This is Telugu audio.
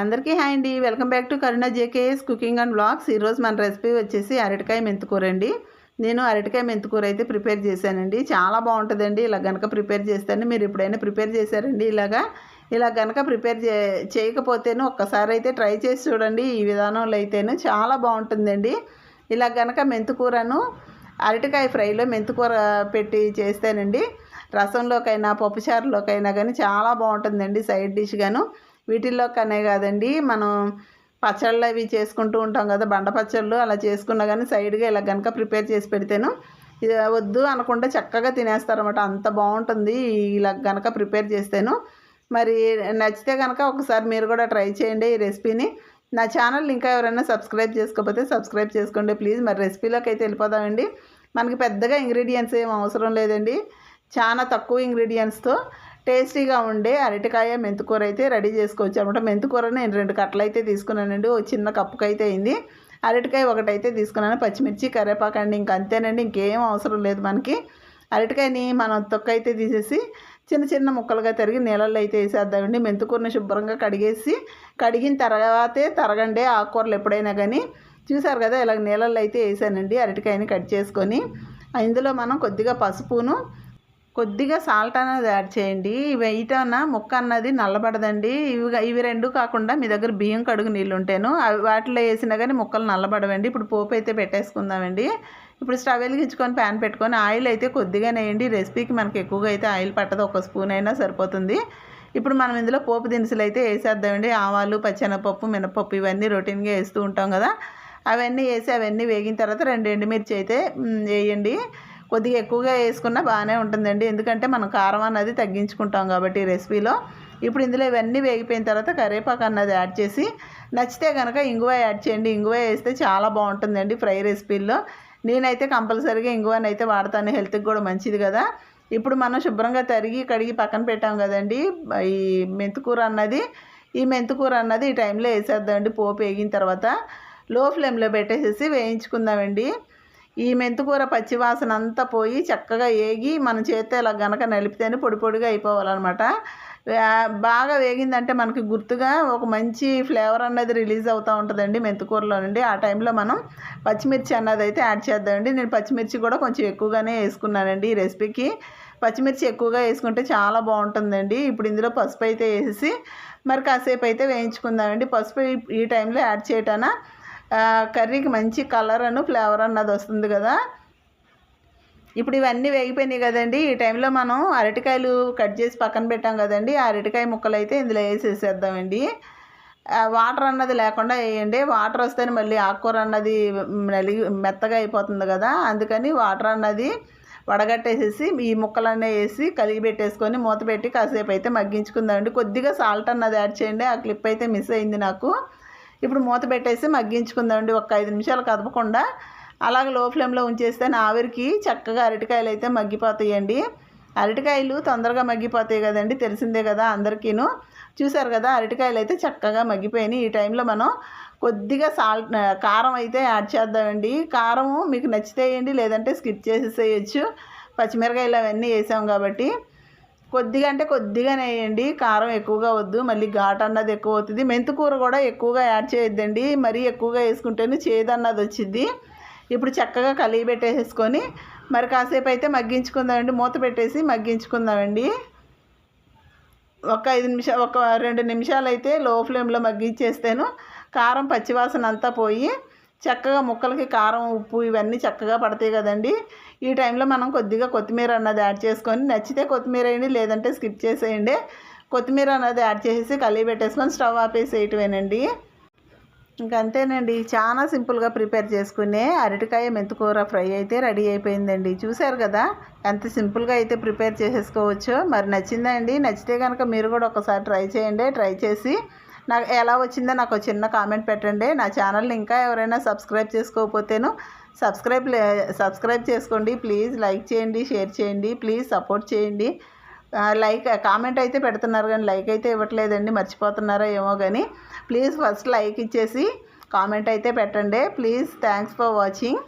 అందరికీ హాయ్ అండి. Welcome back to Karuna JKS cooking and vlogs. ఈరోజు మన రెసిపీ వచ్చేసి అరటికాయ మెంతికూర అండి. నేను అరటికాయ మెంతికూర అయితే ప్రిపేర్ చేశానండి. చాలా బాగుంటుందండి. ఇలా కనుక ప్రిపేర్ చేస్తాను. మీరు ఎప్పుడైనా ప్రిపేర్ చేశారండి ఇలా కనుక ప్రిపేర్ చేయకపోతేను ఒక్కసారి అయితే ట్రై చేసి చూడండి. ఈ విధానంలో అయితేను చాలా బాగుంటుందండి. ఇలా కనుక మెంతికూరను అరటికాయ ఫ్రైలో మెంతికూర పెట్టి చేస్తేనండి రసంలోకైనా పప్పుచారులోకైనా కానీ చాలా బాగుంటుందండి. సైడ్ డిష్గాను వీటిల్లో కనే కాదండి, మనం పచ్చళ్ళు అవి చేసుకుంటూ ఉంటాం కదా, బండ పచ్చళ్ళు అలా చేసుకున్నా కానీ సైడ్గా ఇలా కనుక ప్రిపేర్ చేసి పెడితేను ఇది వద్దు అనకుండా చక్కగా తినేస్తారన్నమాట. అంత బాగుంటుంది ఇలా కనుక ప్రిపేర్ చేస్తేను. మరి నచ్చితే కనుక ఒకసారి మీరు కూడా ట్రై చేయండి ఈ రెసిపీని. నా ఛానల్ ఇంకా ఎవరైనా సబ్స్క్రైబ్ చేసుకోకపోతే సబ్స్క్రైబ్ చేసుకోండి ప్లీజ్. మరి రెసిపీలోకి అయితే వెళ్ళిపోదామండి. మనకి పెద్దగా ఇంగ్రీడియంట్స్ ఏం అవసరం లేదండి. చాలా తక్కువ ఇంగ్రీడియంట్స్తో టేస్టీగా ఉండే అరటికాయ మెంతికూర అయితే రెడీ చేసుకోవచ్చు అనమాట. మెంతికూర నేను 2 కట్టలు అయితే తీసుకున్నానండి. ఓ చిన్న కప్పుకి అయితే అయింది. అరటికాయ ఒకటైతే తీసుకున్నాను. పచ్చిమిర్చి కరివేపాకు అండి. ఇంక అంతేనండి, ఇంకేం అవసరం లేదు మనకి. అరటికాయని మనం తొక్క అయితే తీసేసి చిన్న చిన్న ముక్కలుగా తరిగి నీళ్ళల్లో అయితే వేసేద్దామండి. మెంతికూరని శుభ్రంగా కడిగిన తర్వాతే తరగండి ఆకుకూరలు ఎప్పుడైనా కానీ. చూసారు కదా, ఇలా నీళ్ళల్లో అయితే వేసానండి. అరటికాయని కట్ చేసుకొని ఇందులో మనం కొద్దిగా పసుపును కొద్దిగా సాల్ట్ అనేది యాడ్ చేయండి. వేయటన ముక్క అన్నది నల్లబడదండి. ఇవి 2 కాకుండా మీ దగ్గర బియ్యం కడుగు నీళ్ళు ఉంటేను వాటిలో వేసినా కానీ ముక్కలు నల్లబడవండి. ఇప్పుడు పోపు అయితే పెట్టేసుకుందామండి. ఇప్పుడు స్టవ్ వెలిగించుకొని ప్యాన్ పెట్టుకొని ఆయిల్ అయితే కొద్దిగానే వేయండి. రెసిపీకి మనకి ఎక్కువగా అయితే ఆయిల్ పట్టదు, 1 స్పూన్ అయినా సరిపోతుంది. ఇప్పుడు మనం ఇందులో పోపు దినుసులు అయితే వేసేద్దామండి. ఆవాలు, పచ్చెనపప్పు, మినపప్పు ఇవన్నీ రొటీన్గా వేస్తూ ఉంటాం కదా, అవన్నీ వేసి అవన్నీ వేగిన తర్వాత 2 ఎండుమిర్చి అయితే వేయండి. కొద్దిగా ఎక్కువగా వేసుకున్నా బాగానే ఉంటుందండి, ఎందుకంటే మనం కారం అన్నది తగ్గించుకుంటాం కాబట్టి ఈ రెసిపీలో. ఇప్పుడు ఇందులో ఇవన్నీ వేగిపోయిన తర్వాత కరివేపాకు అన్నది యాడ్ చేసి నచ్చితే కనుక ఇంగువ యాడ్ చేయండి. ఇంగువ వేస్తే చాలా బాగుంటుందండి ఫ్రై రెసిపీల్లో. నేనైతే కంపల్సరీగా ఇంగువని అయితే వాడతాను, హెల్త్కి కూడా మంచిది కదా. ఇప్పుడు మనం శుభ్రంగా కడిగి పక్కన పెట్టాం కదండి ఈ మెంతికూర అన్నది. ఈ టైంలో వేసేద్దామండి. పోపు వేగిన తర్వాత లో ఫ్లేమ్లో పెట్టేసేసి వేయించుకుందామండి. ఈ మెంతికూర పచ్చివాసన అంతా పోయి చక్కగా వేగి మన చేతితో ఇలా గనక నలిపితేనే పొడి పొడిగా అయిపోవాలన్నమాట. బాగా వేగిందంటే మనకి గుర్తుగా ఒక మంచి ఫ్లేవర్ అన్నది రిలీజ్ అవుతూ ఉంటుందండి మెంతికూరలో నుండి. ఆ టైంలో మనం పచ్చిమిర్చి అన్నది అయితే యాడ్ చేద్దామండి. నేను పచ్చిమిర్చి కూడా కొంచెం ఎక్కువగానే వేసుకున్నానండి ఈ రెసిపీకి. పచ్చిమిర్చి ఎక్కువగా వేసుకుంటే చాలా బాగుంటుందండి. ఇప్పుడు ఇందులో పసుపు అయితే వేసేసి మరి కాసేపు అయితే వేయించుకుందామండి. పసుపు ఈ టైంలో యాడ్ చేయటాన కర్రీకి మంచి కలర్ ఫ్లేవర్ అన్నది వస్తుంది కదా. ఇప్పుడు ఇవన్నీ వేగిపోయినాయి కదండి. ఈ టైంలో మనం అరటికాయలు కట్ చేసి పక్కన పెట్టాం కదండి, ఆ అరటికాయ ముక్కలు అయితే ఇందులో వేసేసేద్దామండి. వాటర్ అన్నది లేకుండా వేయండి. వాటర్ వస్తేనే మళ్ళీ ఆకుకూర అన్నది మెత్తగా అయిపోతుంది కదా, అందుకని వాటర్ అన్నది వడగట్టేసేసి ఈ ముక్కలన్నీ వేసి కలిగి పెట్టేసుకొని మూత పెట్టి కాసేపు అయితే మగ్గించుకుందామండి. కొద్దిగా సాల్ట్ అన్నది యాడ్ చేయండి. ఆ క్లిప్ అయితే మిస్ అయింది నాకు. ఇప్పుడు మూత పెట్టేసి మగ్గించుకుందామండి. ఒక 5 నిమిషాలు కదపకుండా అలాగే లో ఫ్లేమ్లో ఉంచేస్తే ఆవిరికి చక్కగా అరటికాయలు అయితే మగ్గిపోతాయండి. అరటికాయలు తొందరగా మగ్గిపోతాయి కదండి, తెలిసిందే కదా అందరికీను. చూసారు కదా, అరటికాయలు అయితే చక్కగా మగ్గిపోయినాయి. ఈ టైంలో మనం కొద్దిగా కారం అయితే యాడ్ చేద్దామండి. కారం మీకు నచ్చితే వేయండి, లేదంటే స్కిప్ చేసేసేయచ్చు. పచ్చిమిరకాయలు అవన్నీ వేసాం కాబట్టి కొద్దిగా అంటే కొద్దిగానే వేయండి. కారం ఎక్కువగా వద్దు, మళ్ళీ ఘాట్ అన్నది ఎక్కువ అవుతుంది. మెంతికూర కూడా ఎక్కువగా యాడ్ చేయొద్దండి, మరీ ఎక్కువగా వేసుకుంటేనే చేదు అన్నది వచ్చింది. ఇప్పుడు చక్కగా కలిగి పెట్టేసుకొని మరి కాసేపు అయితే మగ్గించుకుందామండి. మూత పెట్టేసి మగ్గించుకుందామండి. ఒక 2 నిమిషాలు అయితే లో ఫ్లేమ్లో మగ్గించేస్తాను. కారం పచ్చివాసన అంతా పోయి చక్కగా ముక్కలకి కారం, ఉప్పు ఇవన్నీ చక్కగా పడతాయి కదండి. ఈ టైంలో మనం కొద్దిగా కొత్తిమీర అన్నది యాడ్ చేసుకొని నచ్చితే కొత్తిమీర వేయండి, లేదంటే స్కిప్ చేసేయండి. కొత్తిమీర అన్నది యాడ్ చేసేసి కలిగి పెట్టేసుకొని స్టవ్ ఆపేసేయటమేనండి. ఇంకంతేనండి, చాలా సింపుల్గా ప్రిపేర్ చేసుకునే అరటికాయ మెంతికూర ఫ్రై అయితే రెడీ అయిపోయిందండి. చూసారు కదా ఎంత సింపుల్గా అయితే ప్రిపేర్ చేసేసుకోవచ్చు. మరి నచ్చిందా అండి? నచ్చితే కనుక మీరు కూడా ఒకసారి ట్రై చేయండి. ట్రై చేసి నాకు ఎలా వచ్చిందో నాకు చిన్న కామెంట్ పెట్టండి. నా ఛానల్ని ఇంకా ఎవరైనా సబ్స్క్రైబ్ చేసుకోకపోతేను సబ్స్క్రైబ్ చేసుకోండి ప్లీజ్. లైక్ చేయండి, షేర్ చేయండి, ప్లీజ్ సపోర్ట్ చేయండి. కామెంట్ అయితే పెడుతున్నారు కానీ లైక్ అయితే ఇవ్వట్లేదండి, మర్చిపోతున్నారో ఏమో కానీ. ప్లీజ్ ఫస్ట్ లైక్ ఇచ్చేసి కామెంట్ అయితే పెట్టండి ప్లీజ్. Thanks for watching.